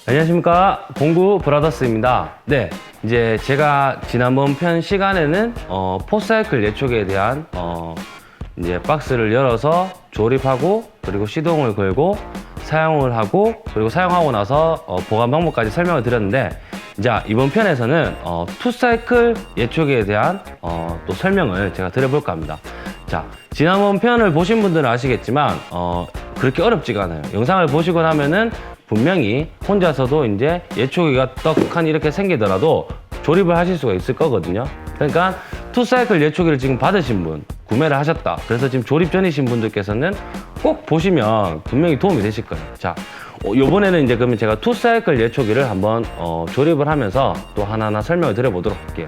안녕하십니까, 봉구 브라더스입니다. 네, 이제 제가 지난번 편 시간에는 포사이클 예초기에 대한 이제 박스를 열어서 조립하고 그리고 시동을 걸고 사용을 하고 그리고 사용하고 나서 보관 방법까지 설명을 드렸는데, 자, 이번 편에서는 투사이클 예초기에 대한 또 설명을 제가 드려볼까 합니다. 자, 지난번 편을 보신 분들은 아시겠지만 그렇게 어렵지가 않아요. 영상을 보시고 나면은 분명히 혼자서도 이제 예초기가 떡하니 이렇게 생기더라도 조립을 하실 수가 있을 거거든요. 그러니까 투사이클 예초기를 지금 받으신 분, 구매를 하셨다, 그래서 지금 조립 전이신 분들께서는 꼭 보시면 분명히 도움이 되실 거예요. 자, 요번에는 이제 그러면 제가 투사이클 예초기를 한번 조립을 하면서 또 하나하나 설명을 드려보도록 할게요.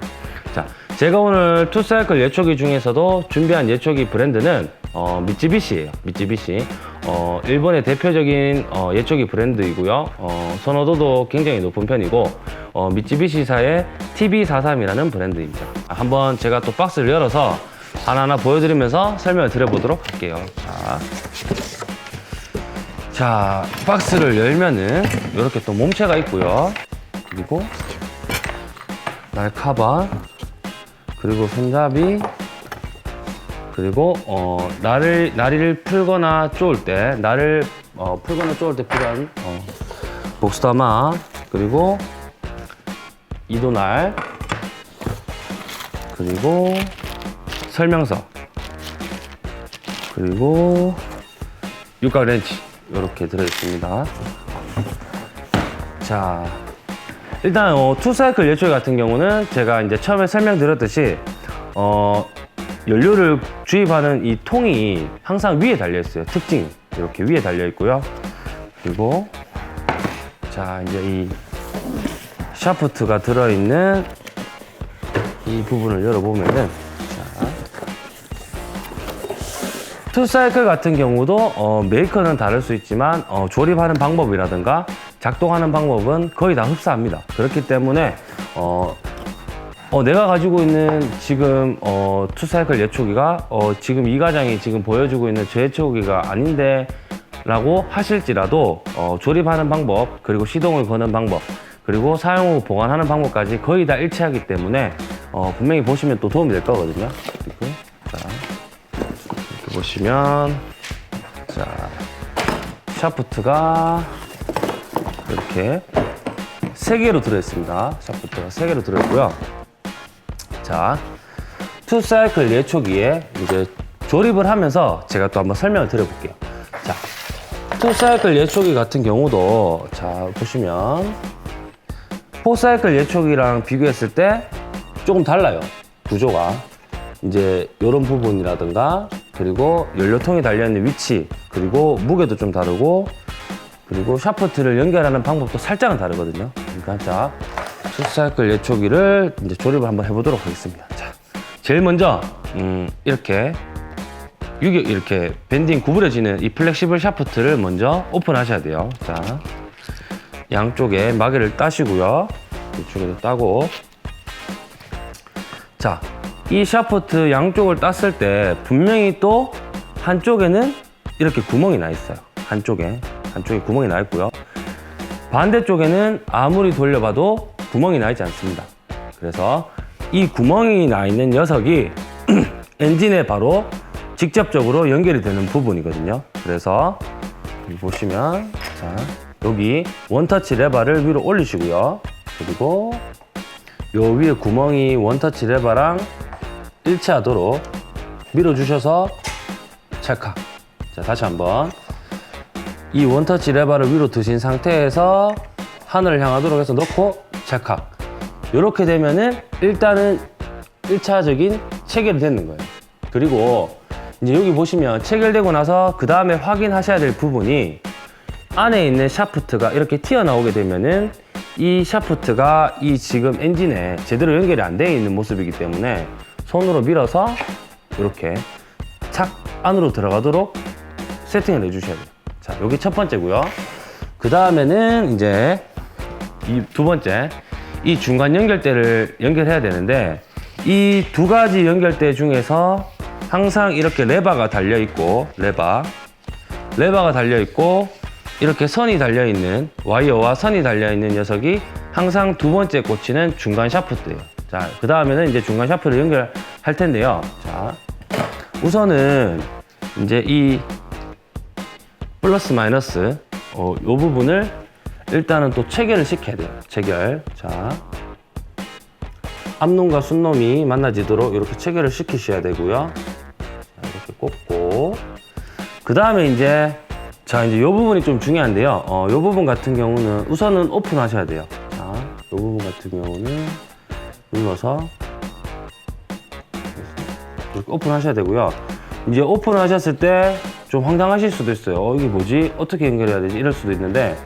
자, 제가 오늘 투사이클 예초기 중에서도 준비한 예초기 브랜드는 미쯔비시예요. 미쯔비시. 일본의 대표적인 예초기 브랜드이고요. 선호도도 굉장히 높은 편이고, 미쯔비시사의 TB43이라는 브랜드입니다. 한번 제가 또 박스를 열어서 하나하나 보여드리면서 설명을 드려보도록 할게요. 자, 박스를 열면은 이렇게 또 몸체가 있고요. 그리고 날카바, 그리고 손잡이, 그리고 날을 풀거나 쪼을 때, 풀거나 쪼을 때 필요한 복수다마, 그리고 이도날, 그리고 설명서, 그리고 육각 렌치 이렇게 들어있습니다. 자, 일단 투사이클 예초기 같은 경우는 제가 이제 처음에 설명드렸듯이 연료를 주입하는 이 통이 항상 위에 달려 있어요. 특징이 이렇게 위에 달려 있고요. 그리고 자, 이제 이 샤프트가 들어있는 이 부분을 열어보면은, 자, 투사이클 같은 경우도 메이커는 다를 수 있지만 조립하는 방법이라든가 작동하는 방법은 거의 다 흡사합니다. 그렇기 때문에 내가 가지고 있는 지금 투사이클 예초기가 지금 이 과장이 지금 보여주고 있는 저 예초기가 아닌데 라고 하실지라도 조립하는 방법, 그리고 시동을 거는 방법, 그리고 사용 후 보관하는 방법까지 거의 다 일치하기 때문에 분명히 보시면 또 도움이 될 거거든요. 그리고 자, 이렇게 보시면, 자, 샤프트가 이렇게 3개로 들어있습니다. 샤프트가 3개로 들어있고요. 자, 투사이클 예초기에 이제 조립을 하면서 제가 또 한번 설명을 드려볼게요. 자, 투사이클 예초기 같은 경우도, 자, 보시면 포사이클 예초기랑 비교했을 때 조금 달라요. 구조가 이제 이런 부분이라든가, 그리고 연료통이 달려있는 위치, 그리고 무게도 좀 다르고, 그리고 샤프트를 연결하는 방법도 살짝은 다르거든요. 그러니까 자, 투사이클 예초기를 이제 조립을 한번 해보도록 하겠습니다. 자, 제일 먼저 이렇게 유격, 이렇게 밴딩 구부려지는 이 플렉시블 샤프트를 먼저 오픈하셔야 돼요. 자, 양쪽에 마개를 따시고요. 이쪽에도 따고, 자, 이 샤프트 양쪽을 땄을 때 분명히 또 한쪽에는 이렇게 구멍이 나 있어요. 한쪽에 구멍이 나 있고요. 반대쪽에는 아무리 돌려봐도 구멍이 나 있지 않습니다. 그래서 이 구멍이 나 있는 녀석이 엔진에 바로 직접적으로 연결이 되는 부분이거든요. 그래서 여기 보시면, 자, 여기 원터치 레버를 위로 올리시고요. 그리고 요 위에 구멍이 원터치 레버랑 일치하도록 밀어주셔서 찰칵. 자, 다시 한번 이 원터치 레버를 위로 드신 상태에서 하늘을 향하도록 해서 넣고 찰칵. 이렇게 되면은 일단은 1차적인 체결이 되는 거예요. 그리고 이제 여기 보시면 체결되고 나서 그 다음에 확인하셔야 될 부분이, 안에 있는 샤프트가 이렇게 튀어나오게 되면은 이 샤프트가 이 지금 엔진에 제대로 연결이 안 되어 있는 모습이기 때문에 손으로 밀어서 이렇게 착 안으로 들어가도록 세팅을 해주셔야 돼요. 자, 여기 첫 번째고요. 그 다음에는 이제 이 두 번째, 이 중간 연결대를 연결해야 되는데, 이 두 가지 연결대 중에서 항상 이렇게 레버가 달려 있고, 레버가 달려 있고, 이렇게 선이 달려있는, 와이어와 선이 달려있는 녀석이 항상 두 번째 꽂히는 중간 샤프트예요. 자, 그 다음에는 이제 중간 샤프트를 연결할 텐데요. 자, 우선은 이제 이 플러스 마이너스 요 부분을 일단은 또 체결을 시켜야 돼요. 체결. 자, 앞놈과 순놈이 만나지도록 이렇게 체결을 시키셔야 되고요. 자, 이렇게 꽂고, 그 다음에 이제 이 부분이 좀 중요한데요. 이 부분 같은 경우는 우선은 오픈하셔야 돼요. 자, 이 부분 같은 경우는 눌러서 이렇게 오픈하셔야 되고요. 이제 오픈하셨을 때 좀 황당하실 수도 있어요. 이게 뭐지? 어떻게 연결해야 되지? 이럴 수도 있는데,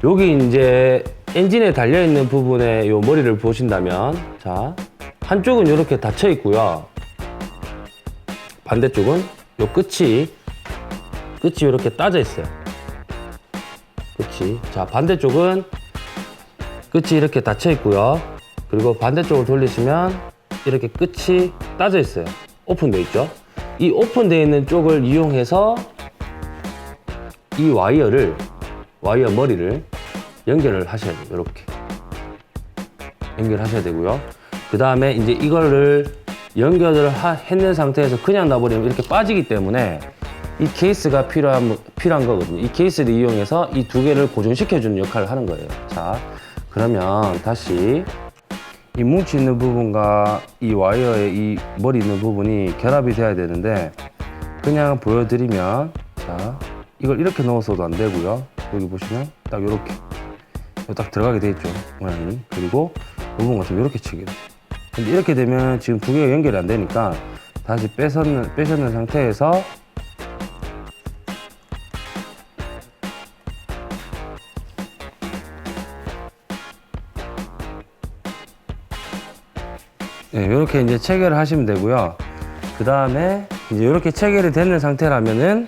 여기 이제 엔진에 달려있는 부분에 요 머리를 보신다면, 자, 한쪽은 이렇게 닫혀 있고요. 반대쪽은 요 끝이 이렇게 따져 있어요. 끝이. 자, 반대쪽은 끝이 이렇게 닫혀 있고요. 그리고 반대쪽을 돌리시면 이렇게 끝이 따져 있어요. 오픈되어 있죠. 이 오픈되어 있는 쪽을 이용해서 이 와이어 머리를 연결을 하셔야 돼요. 이렇게 연결하셔야 되고요. 그 다음에 이제 이거를 연결을 했는 상태에서 그냥 놔버리면 이렇게 빠지기 때문에 이 케이스가 필요한 거거든요. 이 케이스를 이용해서 이 두 개를 고정시켜주는 역할을 하는 거예요. 자, 그러면 다시 이 뭉치 있는 부분과 이 와이어의 이 머리 있는 부분이 결합이 돼야 되는데, 그냥 보여드리면, 자, 이걸 이렇게 넣어서도 안 되고요. 여기 보시면 딱 이렇게 딱 들어가게 돼 있죠, 모양이. 그리고 이 부분 같은 이렇게 치게 돼요. 근데 이렇게 되면 지금 두 개가 연결이 안 되니까 다시 빼셨는 상태에서 네, 이렇게 이제 체결을 하시면 되고요. 그 다음에 이제 이렇게 체결이 되는 상태라면은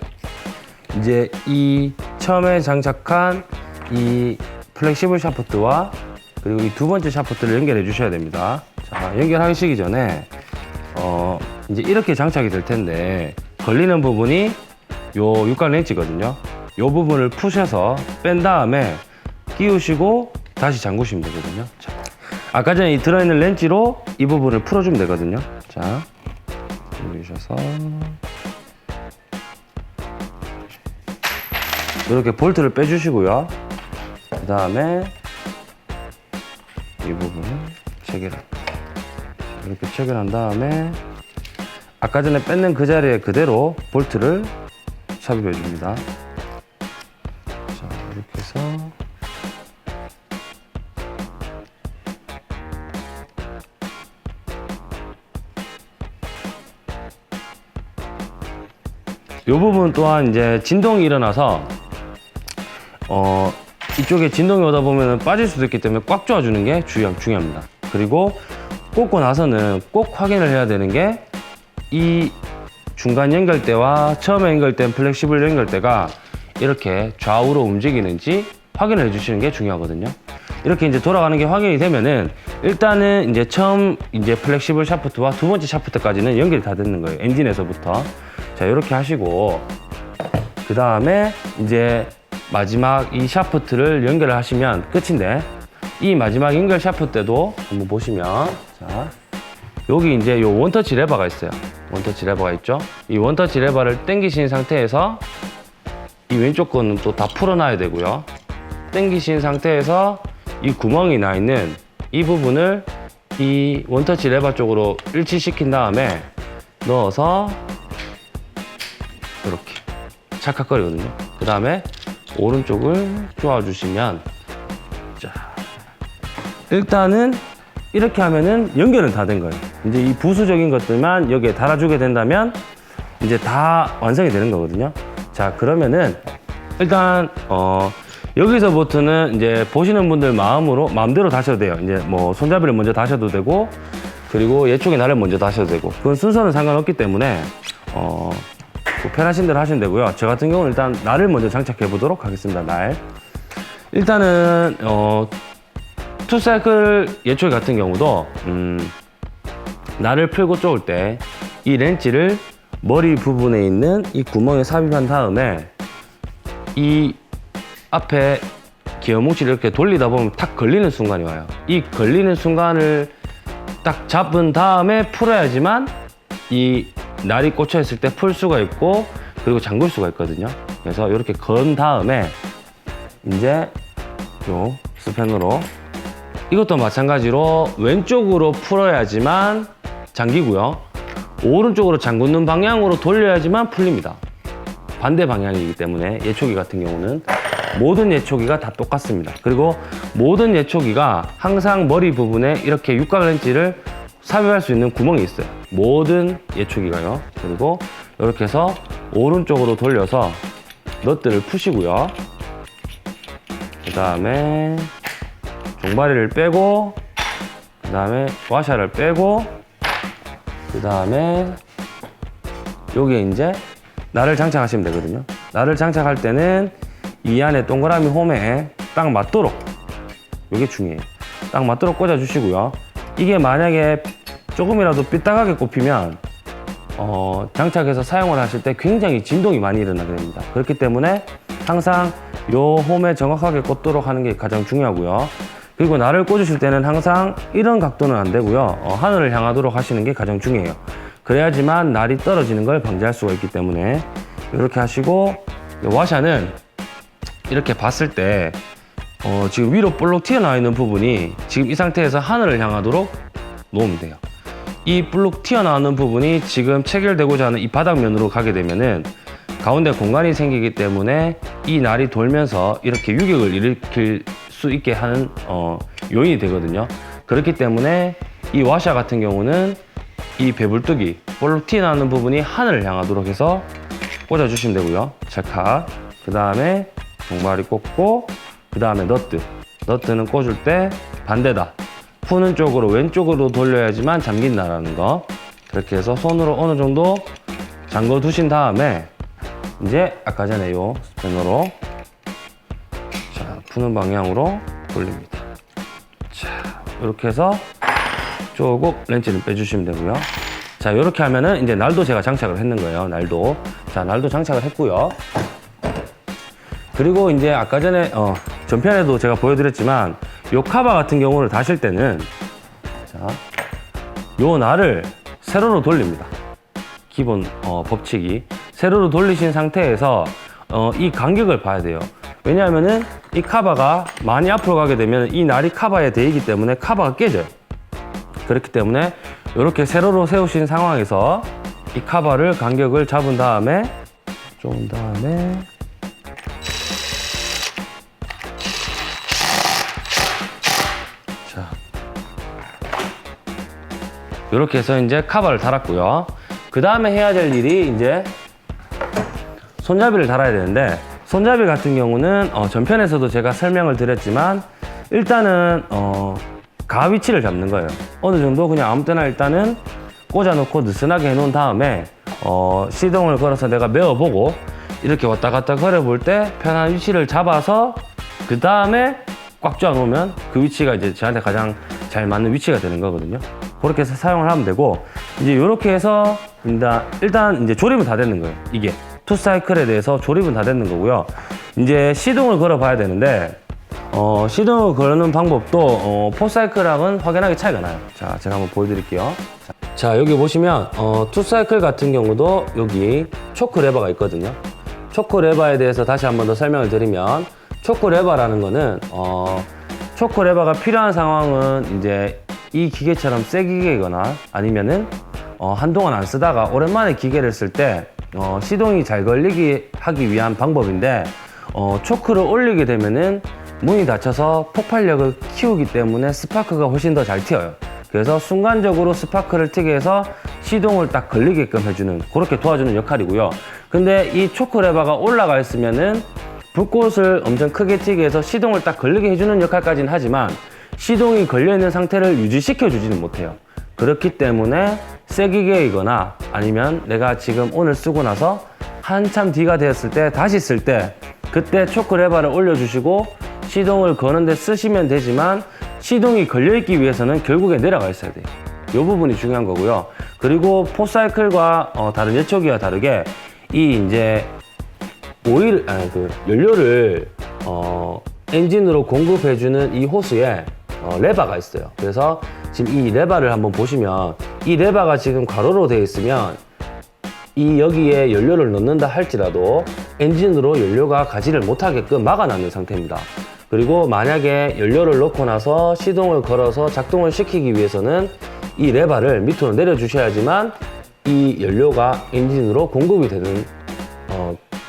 이제 이 처음에 장착한 이 플렉시블 샤프트와 그리고 이 두 번째 샤프트를 연결해 주셔야 됩니다. 자, 연결하시기 전에 이제 이렇게 장착이 될 텐데, 걸리는 부분이 요 육각 렌치거든요. 요 부분을 푸셔서 뺀 다음에 끼우시고 다시 잠그시면 되거든요. 자, 아까 전에 이 들어있는 렌치로 이 부분을 풀어주면 되거든요. 자, 누르셔서 이렇게 볼트를 빼주시고요. 그 다음에 이 부분을 체결합니다. 이렇게 체결한 다음에 아까 전에 뺏는 그 자리에 그대로 볼트를 삽입해 줍니다. 자, 이렇게 해서 이 부분 또한 이제 진동이 일어나서 이쪽에 진동이 오다 보면 빠질 수도 있기 때문에 꽉 조아주는 게 중요합니다. 그리고 꽂고 나서는 꼭 확인을 해야 되는 게 이 중간 연결대와 처음에 연결된 플렉시블 연결대가 이렇게 좌우로 움직이는지 확인을 해주시는 게 중요하거든요. 이렇게 이제 돌아가는 게 확인이 되면은 일단은 이제 처음 이제 플렉시블 샤프트와 두 번째 샤프트까지는 연결이 다 되는 거예요. 엔진에서부터. 자, 이렇게 하시고 그 다음에 이제 마지막 이 샤프트를 연결을 하시면 끝인데, 이 마지막 연결 샤프트도 한번 보시면, 자, 여기 이제 요 원터치 레버가 있어요. 원터치 레버가 있죠. 이 원터치 레버를 당기신 상태에서 이 왼쪽 거는 또 다 풀어놔야 되고요. 당기신 상태에서 이 구멍이 나 있는 이 부분을 이 원터치 레버 쪽으로 일치시킨 다음에 넣어서 이렇게 찰칵거리거든요. 그 다음에 오른쪽을 조아주시면, 자, 일단은 이렇게 하면은 연결은 다 된 거예요. 이제 이 부수적인 것들만 여기에 달아주게 된다면 이제 다 완성이 되는 거거든요. 자, 그러면은 일단 여기서부터는 이제 보시는 분들 마음대로 다셔도 돼요. 이제 뭐 손잡이를 먼저 다셔도 되고, 그리고 얘쪽에 날을 먼저 다셔도 되고, 그건 순서는 상관없기 때문에 편하신 대로 하시면 되고요. 저 같은 경우는 일단 날을 먼저 장착해 보도록 하겠습니다. 날. 일단은 투사이클 예초기 같은 경우도 날을 풀고 쪼을 때 이 렌치를 머리 부분에 있는 이 구멍에 삽입한 다음에 이 앞에 기어 뭉치를 이렇게 돌리다 보면 탁 걸리는 순간이 와요. 이 걸리는 순간을 딱 잡은 다음에 풀어야지만 이 날이 꽂혀 있을 때 풀 수가 있고 그리고 잠글 수가 있거든요. 그래서 이렇게 건 다음에 이제 요 스패너로 이것도 마찬가지로 왼쪽으로 풀어야지만 잠기고요. 오른쪽으로 잠그는 방향으로 돌려야지만 풀립니다. 반대 방향이기 때문에 예초기 같은 경우는 모든 예초기가 다 똑같습니다. 그리고 모든 예초기가 항상 머리 부분에 이렇게 육각 렌치를 삽입할 수 있는 구멍이 있어요. 모든 예초기가요. 그리고 이렇게 해서 오른쪽으로 돌려서 넛들을 푸시고요. 그 다음에 종바리를 빼고, 그 다음에 와샤를 빼고, 그 다음에 여기에 이제 날을 장착하시면 되거든요. 날을 장착할 때는 이 안에 동그라미 홈에 딱 맞도록, 이게 중요해요. 딱 맞도록 꽂아 주시고요. 이게 만약에 조금이라도 삐딱하게 꼽히면 장착해서 사용을 하실 때 굉장히 진동이 많이 일어나게 됩니다. 그렇기 때문에 항상 요 홈에 정확하게 꽂도록 하는 게 가장 중요하고요. 그리고 날을 꽂으실 때는 항상 이런 각도는 안 되고요. 하늘을 향하도록 하시는 게 가장 중요해요. 그래야지만 날이 떨어지는 걸 방지할 수가 있기 때문에 이렇게 하시고, 와샤는 이렇게 봤을 때 지금 위로 볼록 튀어나와 있는 부분이 지금 이 상태에서 하늘을 향하도록 놓으면 돼요. 이 볼록 튀어나오는 부분이 지금 체결되고자 하는 이 바닥면으로 가게 되면은 가운데 공간이 생기기 때문에 이 날이 돌면서 이렇게 유격을 일으킬 수 있게 하는 요인이 되거든요. 그렇기 때문에 이 와샤 같은 경우는 이 배불뚝이 볼록 튀어나오는 부분이 하늘을 향하도록 해서 꽂아주시면 되고요. 찰칵. 그 다음에 종바리 꽂고, 그 다음에 너트는 꽂을 때 반대다. 푸는 쪽으로 왼쪽으로 돌려야지만 잠긴다라는 거. 그렇게 해서 손으로 어느 정도 잠궈 두신 다음에 이제 아까 전에 요 스패너로 자, 푸는 방향으로 돌립니다. 자, 이렇게 해서 조금 렌치를 빼주시면 되고요. 자, 이렇게 하면은 이제 날도 제가 장착을 했는 거예요. 날도. 자, 날도 장착을 했고요. 그리고 이제 아까 전에 전편에도 제가 보여드렸지만 요 카바 같은 경우를 다실 때는 자, 요 날을 세로로 돌립니다. 기본 법칙이 세로로 돌리신 상태에서 이 간격을 봐야 돼요. 왜냐하면은 이 카바가 많이 앞으로 가게 되면 이 날이 카바에 대이기 때문에 카바가 깨져요. 그렇기 때문에 이렇게 세로로 세우신 상황에서 이 카바를 간격을 잡은 다음에 자, 이렇게 해서 이제 카바를 달았고요. 그 다음에 해야 될 일이 이제 손잡이를 달아야 되는데, 손잡이 같은 경우는 전편에서도 제가 설명을 드렸지만 일단은 가 위치를 잡는 거예요. 어느 정도 그냥 아무 때나 일단은 꽂아놓고 느슨하게 해놓은 다음에 시동을 걸어서 내가 메어보고 이렇게 왔다 갔다 걸어볼 때 편한 위치를 잡아서 그 다음에 꽉 조아놓으면 그 위치가 이제 저한테 가장 잘 맞는 위치가 되는 거거든요. 그렇게 해서 사용을 하면 되고, 이제 이렇게 해서 일단 이제 조립은 다 됐는 거예요. 이게 투사이클에 대해서 조립은 다 됐는 거고요. 이제 시동을 걸어 봐야 되는데 시동을 거는 방법도 포사이클하고는 확연하게 차이가 나요. 자, 제가 한번 보여드릴게요. 자, 여기 보시면 투사이클 같은 경우도 여기 초크 레버가 있거든요. 초크 레버에 대해서 다시 한번 더 설명을 드리면, 초크 레버라는 거는 초크 레버가 필요한 상황은 이제 이 기계처럼 새 기계이거나 아니면은 한동안 안 쓰다가 오랜만에 기계를 쓸 때 시동이 잘 걸리게 하기 위한 방법인데, 초크를 올리게 되면은 문이 닫혀서 폭발력을 키우기 때문에 스파크가 훨씬 더 잘 튀어요. 그래서 순간적으로 스파크를 튀게 해서 시동을 딱 걸리게끔 해주는, 그렇게 도와주는 역할이고요. 근데 이 초크 레버가 올라가 있으면은 불꽃을 엄청 크게 튀게 해서 시동을 딱 걸리게 해주는 역할까지는 하지만 시동이 걸려있는 상태를 유지시켜 주지는 못해요. 그렇기 때문에 새 기계이거나 아니면 내가 지금 오늘 쓰고 나서 한참 뒤가 되었을 때 다시 쓸 때 그때 초크 레버를 올려주시고 시동을 거는데 쓰시면 되지만, 시동이 걸려있기 위해서는 결국에 내려가 있어야 돼요. 이 부분이 중요한 거고요. 그리고 포사이클과 다른 예초기와 다르게 이 이제 연료를 엔진으로 공급해주는 이 호스에 레바가 있어요. 그래서 지금 이 레바를 한번 보시면 이 레바가 지금 가로로 되어 있으면 이 여기에 연료를 넣는다 할지라도 엔진으로 연료가 가지를 못하게끔 막아놓는 상태입니다. 그리고 만약에 연료를 넣고 나서 시동을 걸어서 작동을 시키기 위해서는 이 레바를 밑으로 내려주셔야지만 이 연료가 엔진으로 공급이 되는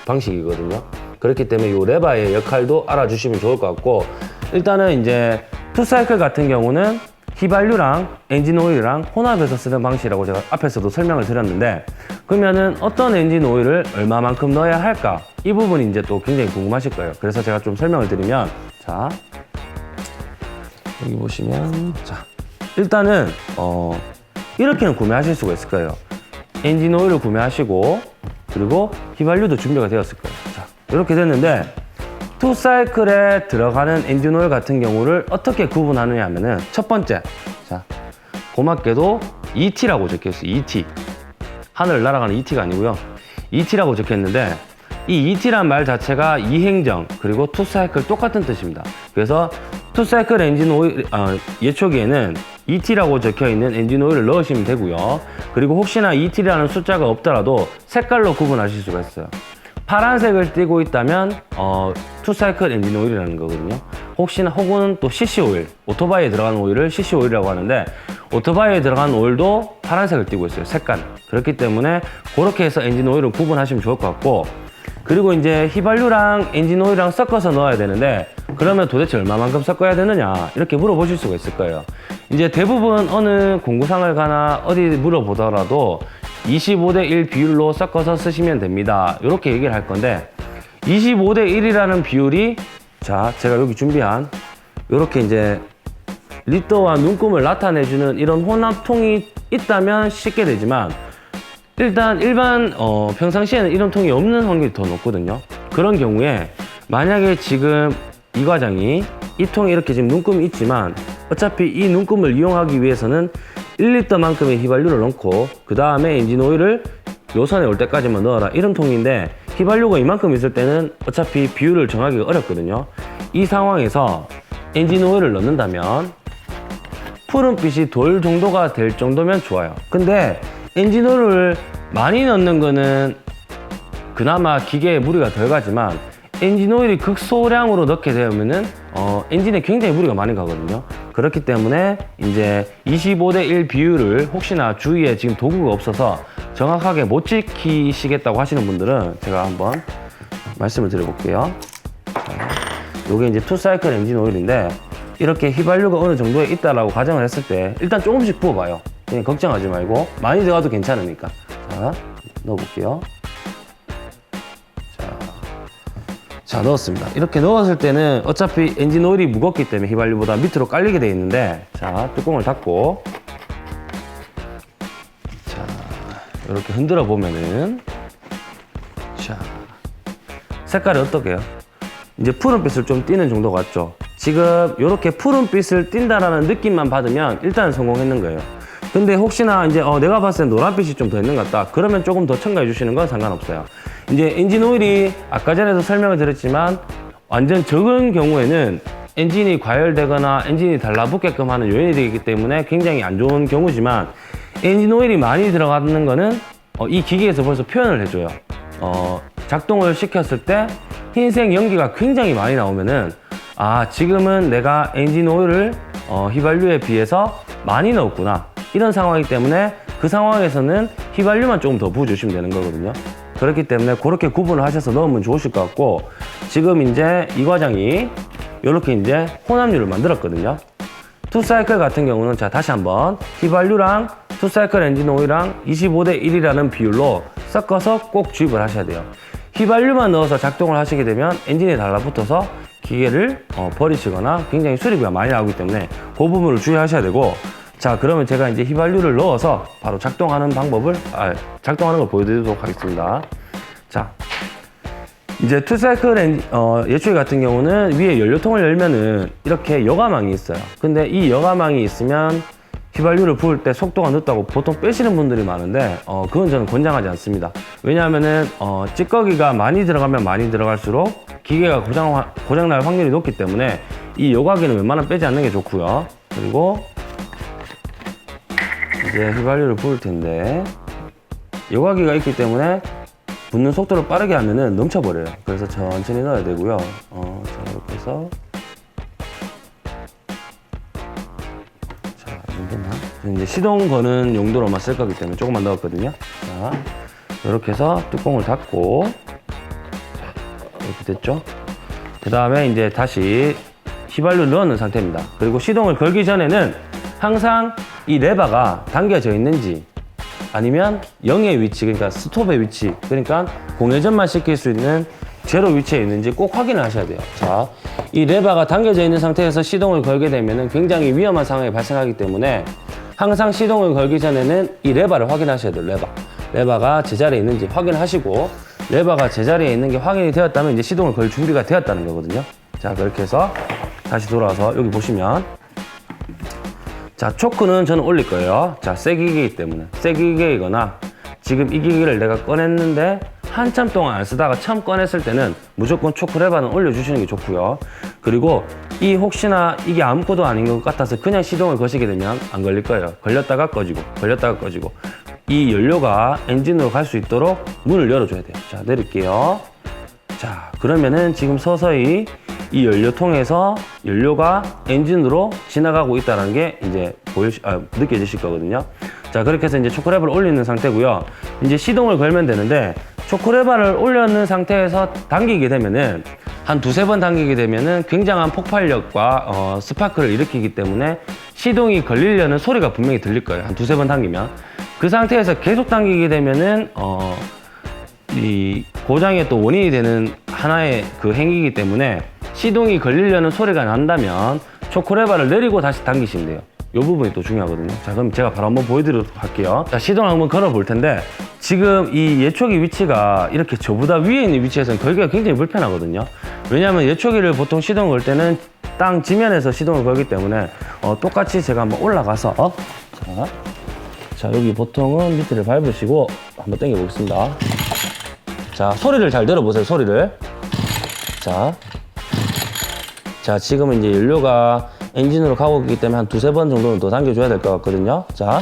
방식이거든요. 그렇기 때문에 이 레바의 역할도 알아주시면 좋을 것 같고, 일단은 이제 투사이클 같은 경우는 휘발유랑 엔진 오일이랑 혼합해서 쓰는 방식이라고 제가 앞에서도 설명을 드렸는데, 그러면은 어떤 엔진 오일을 얼마만큼 넣어야 할까? 이 부분이 이제 또 굉장히 궁금하실 거예요. 그래서 제가 좀 설명을 드리면, 자, 여기 보시면, 자, 일단은 이렇게는 구매하실 수가 있을 거예요. 엔진 오일을 구매하시고, 그리고 휘발유도 준비가 되었을 거예요. 자, 이렇게 됐는데, 투사이클에 들어가는 엔진 오일 같은 경우를 어떻게 구분하느냐 하면은, 첫 번째, 자, 고맙게도 ET라고 적혀 있어요. ET. 하늘 날아가는 ET가 아니고요. ET라고 적혀 있는데, 이 ET란 말 자체가 이행정, 그리고 투사이클 똑같은 뜻입니다. 그래서 투사이클 엔진 오일, 예초기에는 ET라고 적혀 있는 엔진 오일을 넣으시면 되고요. 그리고 혹시나 ET라는 숫자가 없더라도 색깔로 구분하실 수가 있어요. 파란색을 띠고 있다면 투사이클 엔진 오일이라는 거거든요. 혹시나 혹은 또 CC 오일, 오토바이에 들어가는 오일을 CC 오일이라고 하는데, 오토바이에 들어가는 오일도 파란색을 띠고 있어요. 색깔. 그렇기 때문에 그렇게 해서 엔진 오일을 구분하시면 좋을 것 같고, 그리고 이제 휘발유랑 엔진 오일이랑 섞어서 넣어야 되는데, 그러면 도대체 얼마만큼 섞어야 되느냐 이렇게 물어보실 수가 있을 거예요. 이제 대부분 어느 공구상을 가나 어디 물어보더라도 25대 1 비율로 섞어서 쓰시면 됩니다. 이렇게 얘기를 할 건데, 25대 1이라는 비율이, 자, 제가 여기 준비한 이렇게 이제 리터와 눈금을 나타내주는 이런 혼합통이 있다면 쉽게 되지만, 일단 일반 평상시에는 이런 통이 없는 확률이 더 높거든요. 그런 경우에 만약에 지금 이 과장이 이 통에 이렇게 지금 눈금이 있지만, 어차피 이 눈금을 이용하기 위해서는 1리터만큼의 휘발유를 넣고 그 다음에 엔진 오일을 요선에 올 때까지만 넣어라, 이런 통인데, 휘발유가 이만큼 있을 때는 어차피 비율을 정하기가 어렵거든요. 이 상황에서 엔진 오일을 넣는다면 푸른빛이 돌 정도가 될 정도면 좋아요. 근데 엔진 오일을 많이 넣는 거는 그나마 기계에 무리가 덜 가지만, 엔진 오일이 극소량으로 넣게 되면은 엔진에 굉장히 무리가 많이 가거든요. 그렇기 때문에 이제 25대 1 비율을 혹시나 주위에 지금 도구가 없어서 정확하게 못 지키시겠다고 하시는 분들은 제가 한번 말씀을 드려볼게요. 요게 이제 투사이클 엔진 오일인데, 이렇게 휘발유가 어느 정도에 있다라고 가정을 했을 때 일단 조금씩 부어봐요. 그냥 걱정하지 말고, 많이 들어가도 괜찮으니까. 자, 넣어볼게요. 자, 넣었습니다. 이렇게 넣었을 때는 어차피 엔진 오일이 무겁기 때문에 휘발유보다 밑으로 깔리게 되어 있는데, 자, 뚜껑을 닫고, 자, 이렇게 흔들어 보면은, 자, 색깔이 어떻게요? 이제 푸른빛을 좀 띠는 정도 같죠? 지금 이렇게 푸른빛을 띈다라는 느낌만 받으면 일단 성공했는 거예요. 근데 혹시나 이제 내가 봤을 때 노란빛이 좀 더 있는 것 같다, 그러면 조금 더 첨가해 주시는 건 상관없어요. 이제 엔진 오일이 아까 전에도 설명을 드렸지만 완전 적은 경우에는 엔진이 과열되거나 엔진이 달라붙게끔 하는 요인이 되기 때문에 굉장히 안 좋은 경우지만, 엔진 오일이 많이 들어가는 거는 이 기계에서 벌써 표현을 해줘요. 작동을 시켰을 때 흰색 연기가 굉장히 많이 나오면은, 아, 지금은 내가 엔진 오일을 휘발유에 비해서 많이 넣었구나, 이런 상황이기 때문에 그 상황에서는 휘발유만 조금 더 부어주시면 되는 거거든요. 그렇기 때문에 그렇게 구분을 하셔서 넣으면 좋으실 것 같고, 지금 이제 이 과장이 이렇게 이제 혼합유를 만들었거든요. 투사이클 같은 경우는, 자, 다시 한번 휘발유랑 투사이클 엔진 오일이랑 25대 1이라는 비율로 섞어서 꼭 주입을 하셔야 돼요. 휘발유만 넣어서 작동을 하시게 되면 엔진에 달라붙어서 기계를 버리시거나 굉장히 수리비가 많이 나오기 때문에 그 부분을 주의하셔야 되고, 자, 그러면 제가 이제 휘발유를 넣어서 바로 작동하는 방법을, 작동하는 걸 보여드리도록 하겠습니다. 자, 이제 투사이클 예초기 같은 경우는 위에 연료통을 열면은 이렇게 여과망이 있어요. 근데 이 여과망이 있으면 휘발유를 부을 때 속도가 늦다고 보통 빼시는 분들이 많은데, 그건 저는 권장하지 않습니다. 왜냐하면은 찌꺼기가 많이 들어가면 많이 들어갈수록 기계가 고장날 확률이 높기 때문에 이 여과기는 웬만하면 빼지 않는 게 좋고요. 그리고 이제 휘발유를 부을 텐데 여과기가 있기 때문에 붓는 속도를 빠르게 하면은 넘쳐버려요. 그래서 천천히 넣어야 되고요. 자, 이렇게 해서 자, 정도만. 이제 시동 거는 용도로만 쓸 거기 때문에 조금만 넣었거든요. 자, 이렇게 해서 뚜껑을 닫고 이렇게 됐죠. 그 다음에 이제 다시 휘발유를 넣는 상태입니다. 그리고 시동을 걸기 전에는 항상 이 레버가 당겨져 있는지 아니면 0의 위치, 그러니까 스톱의 위치, 그러니까 공회전만 시킬 수 있는 제로 위치에 있는지 꼭 확인을 하셔야 돼요. 자, 이 레버가 당겨져 있는 상태에서 시동을 걸게 되면 굉장히 위험한 상황이 발생하기 때문에 항상 시동을 걸기 전에는 이 레버를 확인하셔야 돼요. 레버가 제자리에 있는지 확인하시고, 레버가 제자리에 있는 게 확인이 되었다면 이제 시동을 걸 준비가 되었다는 거거든요. 자, 그렇게 해서 다시 돌아와서 여기 보시면, 자, 초크는 저는 올릴 거예요. 자, 새 기계이기 때문에. 새 기계이거나 지금 이 기계를 내가 꺼냈는데 한참 동안 안 쓰다가 처음 꺼냈을 때는 무조건 초크 레버는 올려주시는 게 좋고요. 그리고 이 혹시나 이게 아무것도 아닌 것 같아서 그냥 시동을 거시게 되면 안 걸릴 거예요. 걸렸다가 꺼지고, 걸렸다가 꺼지고. 이 연료가 엔진으로 갈 수 있도록 문을 열어줘야 돼요. 자, 내릴게요. 자, 그러면은 지금 서서히 이 연료통에서 연료가 엔진으로 지나가고 있다는 게 이제 느껴지실 거거든요. 자, 그렇게 해서 이제 초크레버를 올리는 상태고요. 이제 시동을 걸면 되는데, 초크레버를 올려놓은 상태에서 당기게 되면은 한 두세 번 당기게 되면은 굉장한 폭발력과 스파크를 일으키기 때문에 시동이 걸리려는 소리가 분명히 들릴 거예요. 한 두세 번 당기면. 그 상태에서 계속 당기게 되면은 이 고장의 또 원인이 되는 하나의 그 행위이기 때문에 시동이 걸리려는 소리가 난다면 초크레버를 내리고 다시 당기시면 돼요. 이 부분이 또 중요하거든요. 자, 그럼 제가 바로 한번 보여드리도록 할게요. 자, 시동을 한번 걸어 볼 텐데, 지금 이 예초기 위치가 이렇게 저보다 위에 있는 위치에서는 걸기가 굉장히 불편하거든요. 왜냐하면 예초기를 보통 시동 걸 때는 땅 지면에서 시동을 걸기 때문에 똑같이 제가 한번 올라가서 자, 여기 보통은 밑을 밟으시고 한번 당겨 보겠습니다. 자, 소리를 잘 들어보세요. 소리를. 자, 지금은 이제 연료가 엔진으로 가고 있기 때문에 한 두세 번 정도는 더 당겨줘야 될 것 같거든요. 자,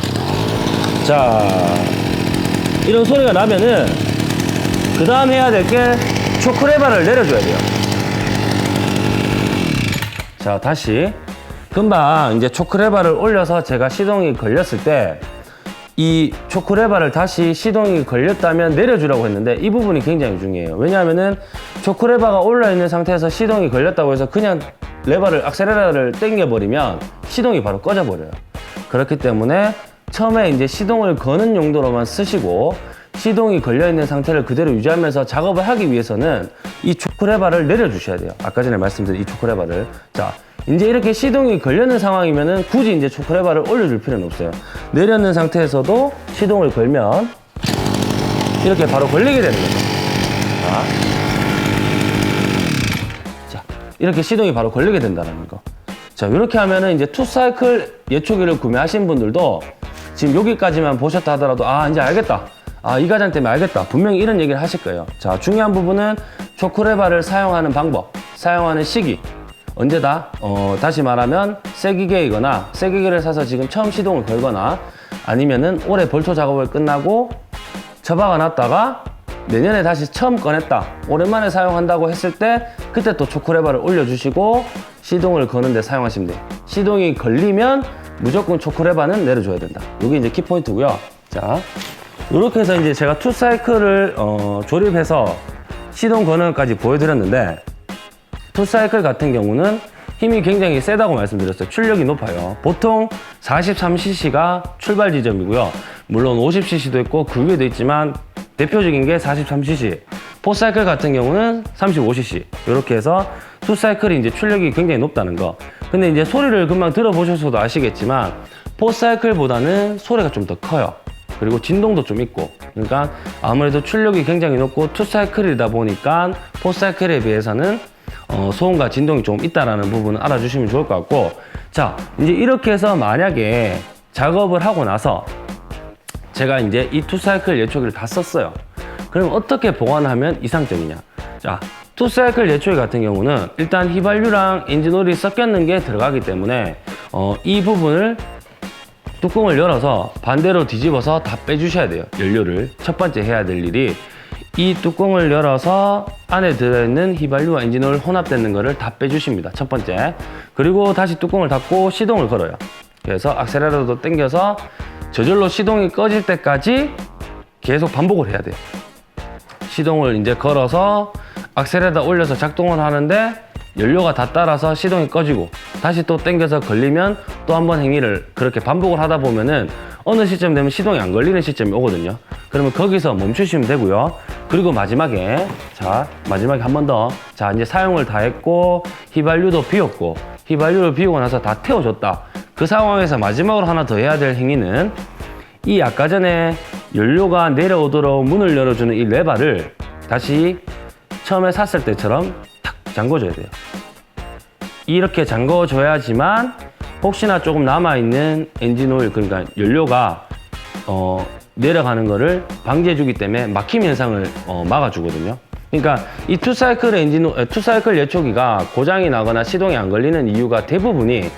이런 소리가 나면은 그 다음 해야 될 게 초크레버를 내려줘야 돼요. 자, 다시 금방 이제 초크레버를 올려서 제가 시동이 걸렸을 때 이 초크레버를 다시 시동이 걸렸다면 내려주라고 했는데, 이 부분이 굉장히 중요해요. 왜냐하면은 초크레버가 올라있는 상태에서 시동이 걸렸다고 해서 그냥 악셀레러를 당겨버리면 시동이 바로 꺼져버려요. 그렇기 때문에 처음에 이제 시동을 거는 용도로만 쓰시고, 시동이 걸려있는 상태를 그대로 유지하면서 작업을 하기 위해서는 이 초크레버를 내려주셔야 돼요. 아까 전에 말씀드린 이 초크레버를. 자, 이제 이렇게 시동이 걸려있는 상황이면은 굳이 이제 초크레버를 올려줄 필요는 없어요. 내렸는 상태에서도 시동을 걸면 이렇게 바로 걸리게 되는 거죠. 자, 이렇게 시동이 바로 걸리게 된다는 거. 자, 이렇게 하면은 이제 투사이클 예초기를 구매하신 분들도 지금 여기까지만 보셨다 하더라도 이제 알겠다. 이 과장 때문에 알겠다. 분명히 이런 얘기를 하실 거예요. 자, 중요한 부분은 초크레버를 사용하는 방법, 사용하는 시기. 언제다? 다시 말하면 새 기계이거나 새 기계를 사서 지금 처음 시동을 걸거나 아니면은 올해 벌초 작업을 끝나고 처박아 놨다가 내년에 다시 처음 꺼냈다, 오랜만에 사용한다고 했을 때 그때 또 초크레버를 올려주시고 시동을 거는데 사용하시면 돼요. 시동이 걸리면 무조건 초크레버는 내려줘야 된다. 이게 이제 키포인트고요. 자, 이렇게 해서 이제 제가 투사이클을 조립해서 시동 거는까지 보여드렸는데, 투사이클 같은 경우는 힘이 굉장히 세다고 말씀드렸어요. 출력이 높아요. 보통 43cc가 출발 지점이고요. 물론 50cc도 있고 그 위에도 있지만 대표적인 게 43cc. 포사이클 같은 경우는 35cc. 이렇게 해서 투사이클이 이제 출력이 굉장히 높다는 거. 근데 이제 소리를 금방 들어보셔서도 아시겠지만 포사이클보다는 소리가 좀 더 커요. 그리고 진동도 좀 있고. 그러니까 아무래도 출력이 굉장히 높고 투사이클이다 보니까 포사이클에 비해서는 소음과 진동이 좀 있다라는 부분은 알아주시면 좋을 것 같고, 자, 이제 이렇게 해서 만약에 작업을 하고 나서 제가 이제 이 투사이클 예초기를 다 썼어요. 그럼 어떻게 보관하면 이상적이냐? 자, 투사이클 예초기 같은 경우는 일단 휘발유랑 엔진오일이 섞였는 게 들어가기 때문에 이 부분을 뚜껑을 열어서 반대로 뒤집어서 다 빼주셔야 돼요. 연료를 첫 번째 해야 될 일이 이 뚜껑을 열어서 안에 들어있는 휘발유와 엔진오일 혼합되는 거를 다 빼주십니다. 첫 번째. 그리고 다시 뚜껑을 닫고 시동을 걸어요. 그래서 악셀레러도 당겨서 저절로 시동이 꺼질 때까지 계속 반복을 해야 돼요. 시동을 이제 걸어서 악셀에다 올려서 작동을 하는데 연료가 다 따라서 시동이 꺼지고 다시 또 당겨서 걸리면 또 한 번 행위를 그렇게 반복을 하다 보면은 어느 시점 되면 시동이 안 걸리는 시점이 오거든요. 그러면 거기서 멈추시면 되고요. 그리고 마지막에 한 번 더 이제 사용을 다 했고 휘발유도 비웠고 휘발유를 비우고 나서 다 태워줬다. 그 상황에서 마지막으로 하나 더 해야 될 행위는 이 아까 전에 연료가 내려오도록 문을 열어주는 이 레바를 다시 처음에 샀을 때처럼 탁 잠궈줘야 돼요. 이렇게 잠궈줘야지만 혹시나 조금 남아있는 엔진오일, 그러니까 연료가 내려가는 거를 방지해주기 때문에 막힘 현상을 막아주거든요. 그러니까 이 투사이클 예초기가 고장이 나거나 시동이 안 걸리는 이유가 대부분이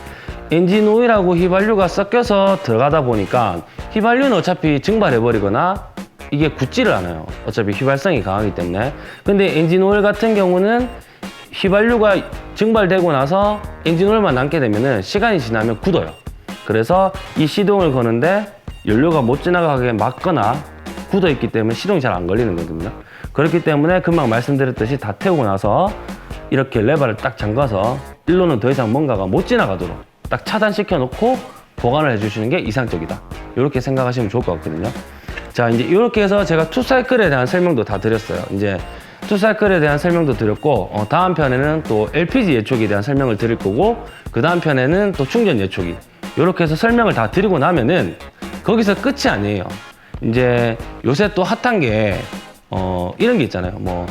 엔진오일하고 휘발유가 섞여서 들어가다 보니까 휘발유는 어차피 증발해버리거나 이게 굳지를 않아요. 어차피 휘발성이 강하기 때문에. 근데 엔진오일 같은 경우는 휘발유가 증발되고 나서 엔진오일만 남게 되면은 시간이 지나면 굳어요. 그래서 이 시동을 거는데 연료가 못 지나가게 막거나 굳어 있기 때문에 시동이 잘 안 걸리는 거거든요. 그렇기 때문에 금방 말씀드렸듯이 다 태우고 나서 이렇게 레버를 딱 잠가서 일로는 더 이상 뭔가가 못 지나가도록 딱 차단시켜 놓고 보관을 해주시는 게 이상적이다. 이렇게 생각하시면 좋을 것 같거든요. 자, 이제 이렇게 해서 제가 투사이클에 대한 설명도 다 드렸어요. 이제 투사이클에 대한 설명도 드렸고, 다음 편에는 또 LPG 예초기에 대한 설명을 드릴 거고, 그 다음 편에는 또 충전 예초기. 이렇게 해서 설명을 다 드리고 나면은 거기서 끝이 아니에요. 이제 요새 또 핫한 게, 이런 게 있잖아요. 뭐,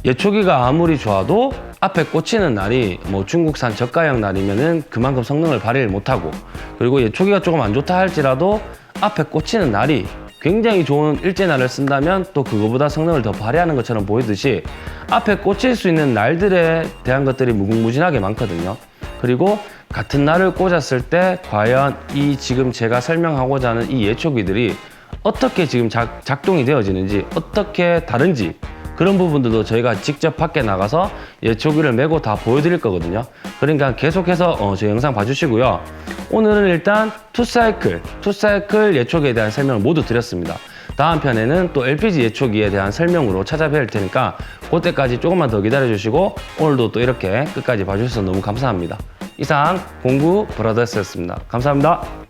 예초기가 아무리 좋아도 앞에 꽂히는 날이 뭐 중국산 저가형 날이면은 그만큼 성능을 발휘를 못하고, 그리고 예초기가 조금 안 좋다 할지라도 앞에 꽂히는 날이 굉장히 좋은 일제날을 쓴다면 또 그거보다 성능을 더 발휘하는 것처럼 보이듯이 앞에 꽂힐 수 있는 날들에 대한 것들이 무궁무진하게 많거든요. 그리고 같은 날을 꽂았을 때 과연 이 지금 제가 설명하고자 하는 이 예초기들이 어떻게 지금 작동이 되어지는지, 어떻게 다른지, 그런 부분들도 저희가 직접 밖에 나가서 예초기를 메고 다 보여드릴 거거든요. 그러니까 계속해서 저 영상 봐주시고요. 오늘은 일단 투사이클 예초기에 대한 설명을 모두 드렸습니다. 다음 편에는 또 LPG 예초기에 대한 설명으로 찾아뵐 테니까 그때까지 조금만 더 기다려주시고 오늘도 또 이렇게 끝까지 봐주셔서 너무 감사합니다. 이상 공구 브라더스였습니다. 감사합니다.